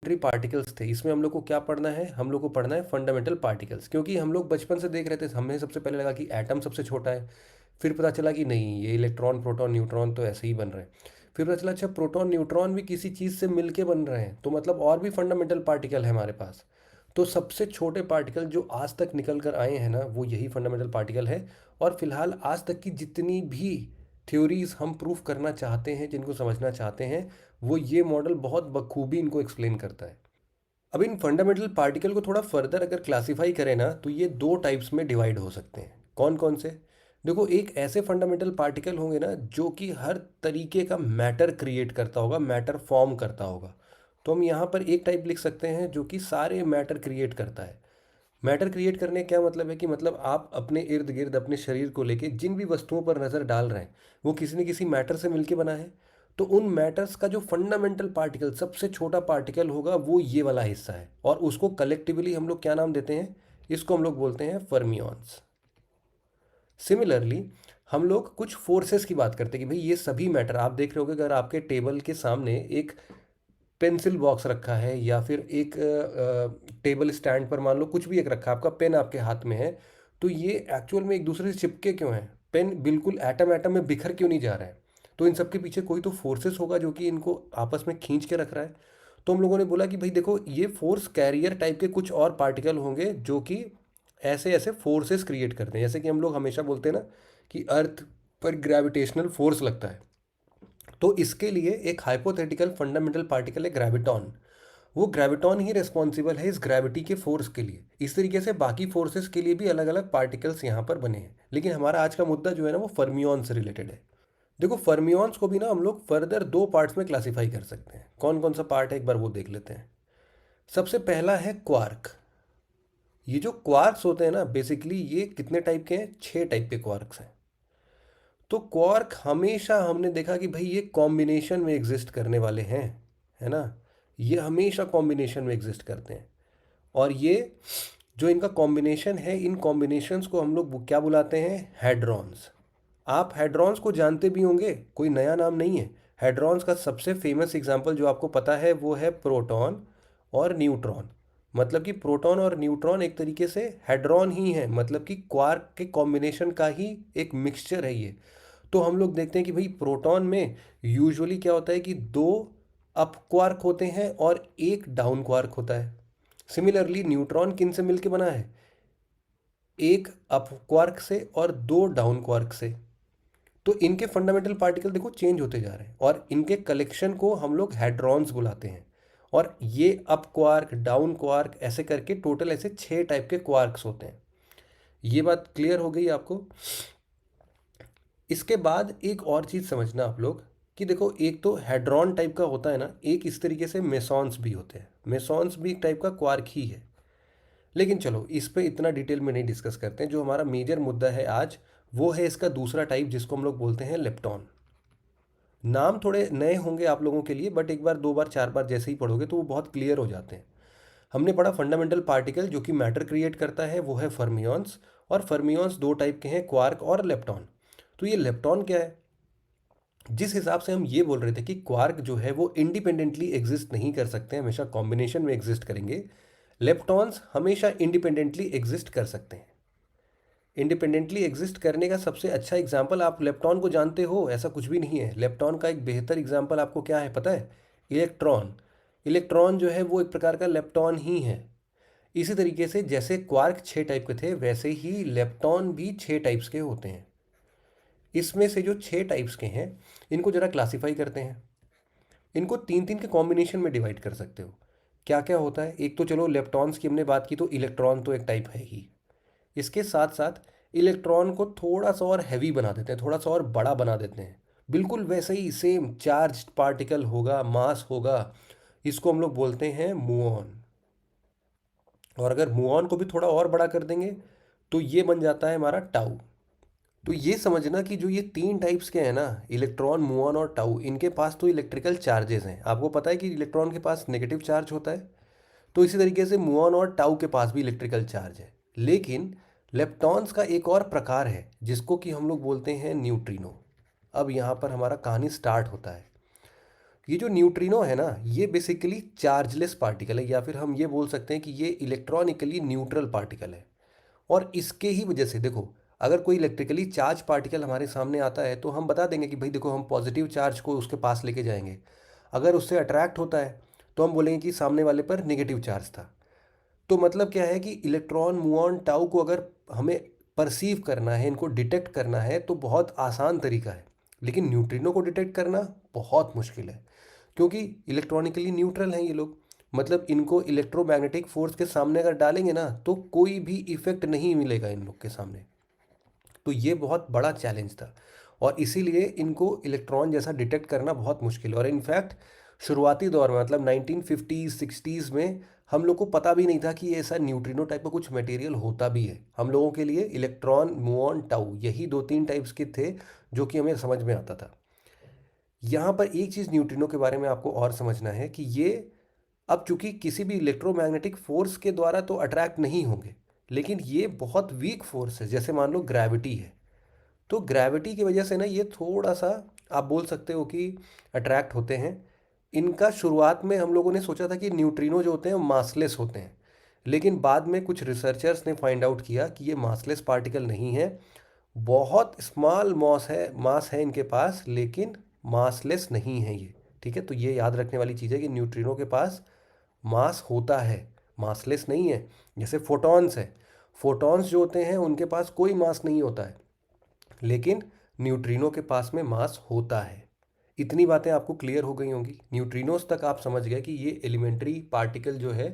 Particles थे, इसमें हम लोग को क्या पढ़ना है, हम लोग को पढ़ना है फंडामेंटल पार्टिकल्स। क्योंकि हम लोग बचपन से देख रहे थे, हमें सबसे पहले लगा कि एटम सबसे छोटा है, फिर पता चला कि नहीं, ये इलेक्ट्रॉन प्रोटॉन न्यूट्रॉन तो ऐसे ही बन रहे हैं। फिर पता चला अच्छा प्रोटॉन न्यूट्रॉन भी किसी चीज़ से मिलके बन रहे हैं, तो मतलब और भी फंडामेंटल पार्टिकल है हमारे पास। तो सबसे छोटे पार्टिकल जो आज तक निकल कर आए हैं ना, वो यही फंडामेंटल पार्टिकल है। और फिलहाल आज तक की जितनी भी थ्योरीज हम प्रूफ करना चाहते हैं, जिनको समझना चाहते हैं, वो ये मॉडल बहुत बखूबी इनको एक्सप्लेन करता है। अब इन फंडामेंटल पार्टिकल को थोड़ा फर्दर अगर क्लासिफाई करें ना, तो ये दो टाइप्स में डिवाइड हो सकते हैं। कौन कौन से? देखो, एक ऐसे फंडामेंटल पार्टिकल होंगे ना जो कि हर तरीके का मैटर क्रिएट करता होगा, मैटर फॉर्म करता होगा। तो हम यहाँ पर एक टाइप लिख सकते हैं जो कि सारे मैटर क्रिएट करता है। मैटर क्रिएट करने का क्या मतलब है कि मतलब आप अपने इर्द गिर्द अपने शरीर को लेके जिन भी वस्तुओं पर नज़र डाल रहे हैं, वो किसी न किसी मैटर से मिलके बना है। तो उन मैटर्स का जो फंडामेंटल पार्टिकल, सबसे छोटा पार्टिकल होगा, वो ये वाला हिस्सा है। और उसको कलेक्टिवली हम लोग क्या नाम देते हैं? इसको हम लोग बोलते हैं फर्मियॉन्स। सिमिलरली हम लोग कुछ फोर्सेस की बात करते हैं कि भाई ये सभी मैटर, आप देख रहे होगे अगर आपके टेबल के सामने एक पेंसिल बॉक्स रखा है, या फिर एक टेबल स्टैंड पर मान लो कुछ भी एक रखा है, आपका पेन आपके हाथ में है, तो ये एक्चुअल में एक दूसरे से चिपके क्यों हैं? पेन बिल्कुल एटम एटम में बिखर क्यों नहीं जा रहा है? तो इन सब के पीछे कोई तो फोर्सेस होगा जो कि इनको आपस में खींच के रख रहा है। तो हम लोगों ने बोला कि भाई देखो, ये फोर्स कैरियर टाइप के कुछ और पार्टिकल होंगे जो कि ऐसे ऐसे फोर्सेस क्रिएट करते हैं। जैसे कि हम लोग हमेशा बोलते हैं ना कि अर्थ पर ग्रेविटेशनल फोर्स लगता है, तो इसके लिए एक हाइपोथेटिकल फंडामेंटल पार्टिकल है ग्रेविटॉन। वो ग्रेविटॉन ही रिस्पॉन्सिबल है इस ग्रेविटी के फोर्स के लिए। इस तरीके से बाकी फोर्सेस के लिए भी अलग अलग पार्टिकल्स यहाँ पर बने हैं। लेकिन हमारा आज का मुद्दा जो है ना, वो फर्मियॉन से रिलेटेड है। देखो, फर्मियॉन्स को भी ना हम लोग फर्दर दो पार्ट्स में क्लासिफाई कर सकते हैं। कौन कौन सा पार्ट है, एक बार वो देख लेते हैं। सबसे पहला है क्वार्क। ये जो क्वार्क्स होते हैं ना, बेसिकली ये कितने टाइप के हैं? 6 टाइप के क्वार्क्स हैं। तो क्वार्क हमेशा हमने देखा कि भाई ये कॉम्बिनेशन में एग्जिस्ट करने वाले हैं, है ना। ये हमेशा कॉम्बिनेशन में एग्जिस्ट करते हैं। और ये जो इनका कॉम्बिनेशन है, इन कॉम्बिनेशंस को हम लोग क्या बुलाते हैं? हेड्रॉन्स। आप हेड्रॉन्स को जानते भी होंगे, कोई नया नाम नहीं है। हेड्रॉन्स का सबसे फेमस एग्जांपल जो आपको पता है वो है प्रोटॉन और न्यूट्रॉन। मतलब कि प्रोटॉन और न्यूट्रॉन एक तरीके से हेड्रॉन ही है, मतलब कि क्वार्क के कॉम्बिनेशन का ही एक मिक्सचर है ये। तो हम लोग देखते हैं कि भाई प्रोटॉन में यूजुअली क्या होता है कि दो अप क्वार्क होते हैं और एक डाउन क्वार्क होता है। सिमिलरली न्यूट्रॉन किन से मिलके बना है? एक अप क्वार्क से और दो डाउन क्वार्क से। तो इनके फंडामेंटल पार्टिकल देखो चेंज होते जा रहे हैं, और इनके कलेक्शन को हम लोग हेड्रॉन्स बुलाते हैं। और ये अप क्वार्क, डाउन क्वार्क, ऐसे करके टोटल ऐसे 6 टाइप के क्वार्क्स होते हैं। ये बात क्लियर हो गई आपको? इसके बाद एक और चीज़ समझना आप लोग कि देखो, एक तो हेड्रॉन टाइप का होता है ना, एक इस तरीके से मेसॉन्स भी होते हैं। मेसॉन्स भी एक टाइप का क्वार्क ही है। लेकिन चलो, इस पे इतना डिटेल में नहीं डिस्कस करते हैं। जो हमारा मेजर मुद्दा है आज, वो है इसका दूसरा टाइप, जिसको हम लोग बोलते हैं लेप्टॉन। नाम थोड़े नए होंगे आप लोगों के लिए, बट एक बार, दो बार, चार बार जैसे ही पढ़ोगे तो वो बहुत क्लियर हो जाते हैं। हमने पढ़ा फंडामेंटल पार्टिकल जो कि मैटर क्रिएट करता है, वो है फर्मियॉन्स। और फर्मियॉन्स दो टाइप के हैं, क्वार्क और लेप्टॉन। तो ये लेप्टॉन क्या है? जिस हिसाब से हम ये बोल रहे थे कि क्वार्क जो है वो इंडिपेंडेंटली एग्जिस्ट नहीं कर सकते, हमेशा कॉम्बिनेशन में एग्जिस्ट करेंगे, लेप्टॉन्स हमेशा इंडिपेंडेंटली एग्जिस्ट कर सकते हैं। इंडिपेंडेंटली एग्जिस्ट करने का सबसे अच्छा एग्जाम्पल, आप लेप्टॉन को जानते हो ऐसा कुछ भी नहीं है। लेप्टॉन का एक बेहतर एग्जाम्पल आपको क्या है पता है? इलेक्ट्रॉन। इलेक्ट्रॉन जो है वो एक प्रकार का लेप्टॉन ही है। इसी तरीके से जैसे क्वार्क 6 टाइप के थे, वैसे ही लेप्टॉन भी 6 टाइप्स के होते हैं। इसमें से जो 6 टाइप्स के हैं, इनको जरा क्लासिफाई करते हैं। इनको तीन तीन के कॉम्बिनेशन में डिवाइड कर सकते हो। क्या क्या होता है? एक तो चलो लेप्टॉन्स की हमने बात की, तो इलेक्ट्रॉन तो एक टाइप है ही। इसके साथ साथ इलेक्ट्रॉन को थोड़ा सा और हैवी बना देते हैं, थोड़ा सा और बड़ा बना देते हैं। बिल्कुल वैसे ही सेम चार्ज पार्टिकल होगा, मास होगा। इसको हम लोग बोलते हैं मुऑन। और अगर मुऑन को भी थोड़ा और बड़ा कर देंगे, तो ये बन जाता है हमारा टाउ। तो ये समझना कि जो ये 3 टाइप्स के हैं ना, इलेक्ट्रॉन, मुऑन और टाउ, इनके पास तो इलेक्ट्रिकल चार्जेस हैं। आपको पता है कि इलेक्ट्रॉन के पास नेगेटिव चार्ज होता है। तो इसी तरीके से मुऑन और टाउ के पास भी इलेक्ट्रिकल चार्ज है। लेकिन लेप्टॉन्स का एक और प्रकार है जिसको कि हम लोग बोलते हैं न्यूट्रिनो। अब यहाँ पर हमारा कहानी स्टार्ट होता है। ये जो न्यूट्रिनो है ना, ये बेसिकली चार्जलेस पार्टिकल है, या फिर हम ये बोल सकते हैं कि ये इलेक्ट्रॉनिकली न्यूट्रल पार्टिकल है। और इसके ही वजह से देखो, अगर कोई इलेक्ट्रिकली चार्ज पार्टिकल हमारे सामने आता है तो हम बता देंगे कि भाई देखो, हम पॉजिटिव चार्ज को उसके पास लेके जाएंगे। अगर उससे अट्रैक्ट होता है तो हम बोलेंगे कि सामने वाले पर नेगेटिव चार्ज था। तो मतलब क्या है कि इलेक्ट्रॉन, मुऑन, टाउ को अगर हमें परसीव करना है, इनको डिटेक्ट करना है, तो बहुत आसान तरीका है। लेकिन न्यूट्रिनो को डिटेक्ट करना बहुत मुश्किल है, क्योंकि इलेक्ट्रॉनिकली न्यूट्रल हैं ये लोग। मतलब इनको इलेक्ट्रोमैग्नेटिक फोर्स के सामने अगर डालेंगे ना, तो कोई भी इफेक्ट नहीं मिलेगा इन लोग के सामने। तो ये बहुत बड़ा चैलेंज था, और इसीलिए इनको इलेक्ट्रॉन जैसा डिटेक्ट करना बहुत मुश्किल है। और इनफैक्ट शुरुआती दौर में, मतलब 1950s 60s में, हम लोग को पता भी नहीं था कि ये ऐसा न्यूट्रिनो टाइप का कुछ मटेरियल होता भी है। हम लोगों के लिए इलेक्ट्रॉन, मुऑन, टाउ, यही दो तीन टाइप्स के थे जो कि हमें समझ में आता था। यहाँ पर एक चीज़ न्यूट्रिनो के बारे में आपको और समझना है कि ये, अब चूंकि किसी भी इलेक्ट्रोमैग्नेटिक फोर्स के द्वारा तो अट्रैक्ट नहीं होंगे, लेकिन ये बहुत वीक फोर्स है। जैसे मान लो ग्रेविटी है, तो ग्रेविटी की वजह से ना ये थोड़ा सा, आप बोल सकते हो कि अट्रैक्ट होते हैं। इनका शुरुआत में हम लोगों ने सोचा था कि न्यूट्रिनो जो होते हैं मासलेस होते हैं, लेकिन बाद में कुछ रिसर्चर्स ने फाइंड आउट किया कि ये मासलेस पार्टिकल नहीं है। बहुत स्मॉल मास है इनके पास, लेकिन मासलेस नहीं है ये। ठीक है, तो ये याद रखने वाली चीज़ है कि न्यूट्रिनो के पास मास होता है, मासलेस नहीं है। जैसे फोटॉन्स है, फोटॉन्स जो होते हैं उनके पास कोई मास नहीं होता है, लेकिन न्यूट्रिनो के पास में मास होता है। इतनी बातें आपको क्लियर हो गई होंगी। न्यूट्रिनोस तक आप समझ गए कि ये एलिमेंट्री पार्टिकल जो है